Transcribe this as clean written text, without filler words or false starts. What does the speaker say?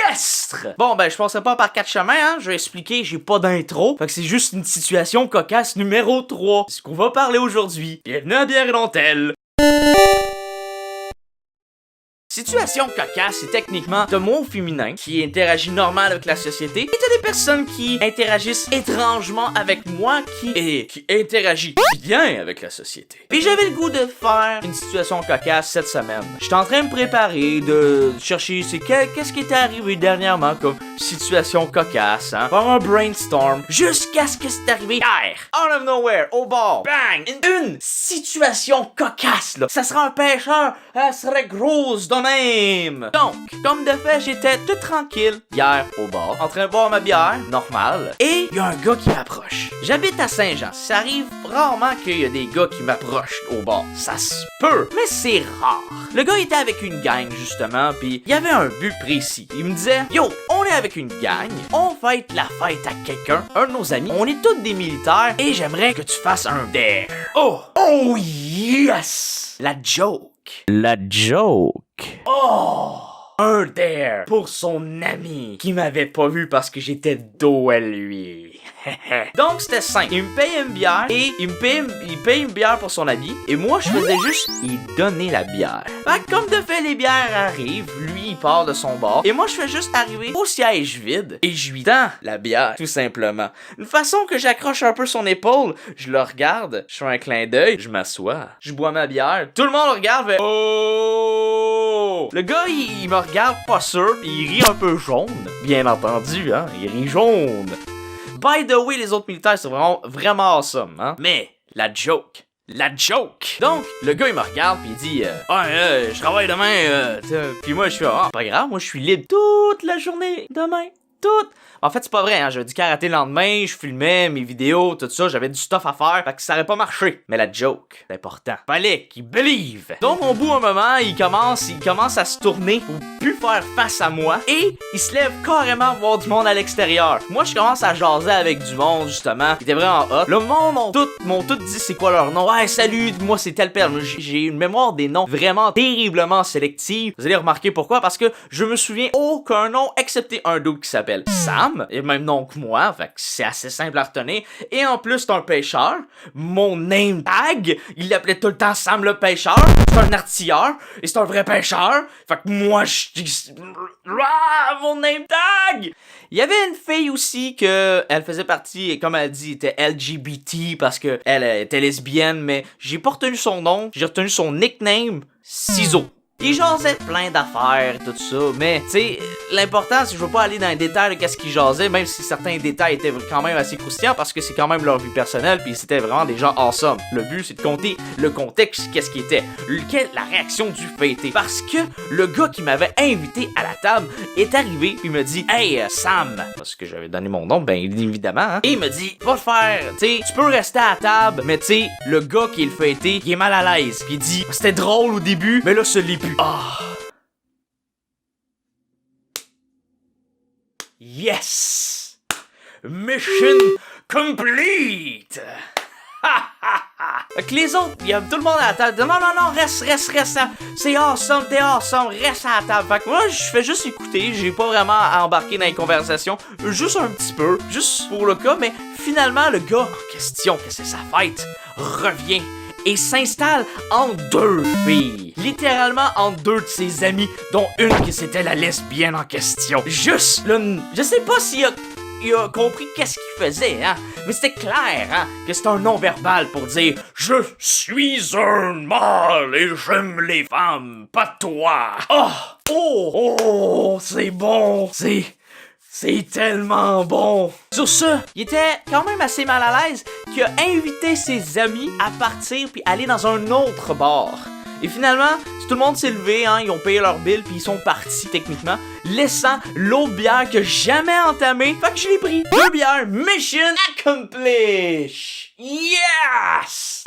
Yes! Bon, ben, je passerai pas par 4 chemins, hein. Je vais expliquer, j'ai pas d'intro. Fait que c'est juste une situation cocasse numéro 3. C'est ce qu'on va parler aujourd'hui. Bienvenue à Bière et Dentelle. Situation cocasse, c'est techniquement un mot féminin qui interagit normal avec la société et t'as des personnes qui interagissent étrangement avec moi qui interagit bien avec la société. Puis j'avais le goût de faire une situation cocasse cette semaine. J'étais en train de me préparer, de chercher qu'est-ce qui était arrivé dernièrement comme situation cocasse, hein. Faire un brainstorm jusqu'à ce que c'est arrivé hier. Out of nowhere, au bord, bang, une situation cocasse là. Ça sera un pêcheur, elle serait grosse de même. Donc, comme de fait, j'étais tout tranquille hier au bar, en train de boire ma bière, normale, et il y a un gars qui m'approche. J'habite à Saint-Jean, ça arrive rarement qu'il y a des gars qui m'approchent au bar. Ça se peut, mais c'est rare. Le gars était avec une gang, justement, puis il y avait un but précis. Il me disait, yo, on est avec une gang, on fête la fête à quelqu'un, un de nos amis, on est tous des militaires, et j'aimerais que tu fasses un dare. Oh yes! La joke. Oh! Un dare pour son ami qui m'avait pas vu parce que j'étais dos à lui. Donc c'était simple. Il me paye une bière et il paye une bière pour son ami et moi je faisais juste y donner la bière. Fait que comme de fait les bières arrivent, lui il part de son bar et moi je fais juste arriver au siège vide et je lui tends la bière tout simplement. Une façon que j'accroche un peu son épaule, je le regarde, je fais un clin d'œil, je m'assois, je bois ma bière, tout le monde regarde, fait oh! Le gars il me regarde pas sûr, pis il rit un peu jaune. Bien entendu, hein, il rit jaune. By the way, les autres militaires, c'est vraiment awesome, hein. Mais, la joke. Donc, le gars, il me regarde, pis il dit, je travaille demain, pis moi, je suis, pas grave, moi, je suis libre toute la journée, demain. En fait, c'est pas vrai, hein. J'avais du karaté le lendemain, je filmais mes vidéos, tout ça, j'avais du stuff à faire, fait que ça aurait pas marché. Mais la joke, c'est important. Fallait qu'il believe. Donc, au bout d'un moment, il commence à se tourner pour plus faire face à moi et il se lève carrément voir du monde à l'extérieur. Moi, je commence à jaser avec du monde, justement, qui était vraiment hot. Le monde m'ont tout dit c'est quoi leur nom. Ouais, salut, moi, c'est tel père. J'ai une mémoire des noms vraiment terriblement sélective. Vous allez remarquer pourquoi, parce que je me souviens aucun nom excepté un dude qui s'appelle Sam, et le même nom que moi, fait que c'est assez simple à retenir. Et en plus, c'est un pêcheur. Mon name tag, il l'appelait tout le temps Sam le pêcheur. C'est un artilleur, et c'est un vrai pêcheur. Fait que moi, mon name tag! Il y avait une fille aussi que elle faisait partie, comme elle dit, était LGBT parce que elle était lesbienne, mais j'ai pas retenu son nom, j'ai retenu son nickname, Ciseaux. Il jasait plein d'affaires, tout ça, mais tu sais, l'important c'est que je veux pas aller dans les détails de qu'est-ce qu'il jasait, même si certains détails étaient quand même assez croustillants parce que c'est quand même leur vie personnelle, puis c'était vraiment des gens awesome. Le but c'est de compter le contexte, qu'est-ce qui était, la réaction du fêté. Parce que le gars qui m'avait invité à la table est arrivé, puis il me dit, hey Sam, parce que j'avais donné mon nom, ben évidemment, hein, et il me dit, va le faire, tu sais, tu peux rester à la table, mais tu sais, le gars qui est le fêté, il est mal à l'aise, puis il dit, c'était drôle au début, mais là, ce l'est plus. Yes! Mission complete! Fait que les autres, il y a tout le monde à la table. Non, reste, c'est awesome, t'es awesome, reste à la table. Fait que moi, je fais juste écouter, j'ai pas vraiment à embarquer dans les conversations, juste un petit peu, juste pour le cas, mais finalement, le gars en question, que c'est sa fête, revient et s'installe entre deux filles. Littéralement entre deux de ses amis, dont une qui c'était la lesbienne en question. Juste, là, je sais pas s'il a compris qu'est-ce qu'il faisait, hein, mais c'était clair, hein, que c'était un non-verbal pour dire « Je suis un mâle et j'aime les femmes, pas toi! » Oh, c'est bon, c'est tellement bon! Sur ce, il était quand même assez mal à l'aise qu'il a invité ses amis à partir puis aller dans un autre bar. Et finalement, tout le monde s'est levé, hein, ils ont payé leur bill puis ils sont partis techniquement, laissant l'autre bière que j'ai jamais entamée. Fait que je l'ai pris. 2 bières, mission accomplished! Yes!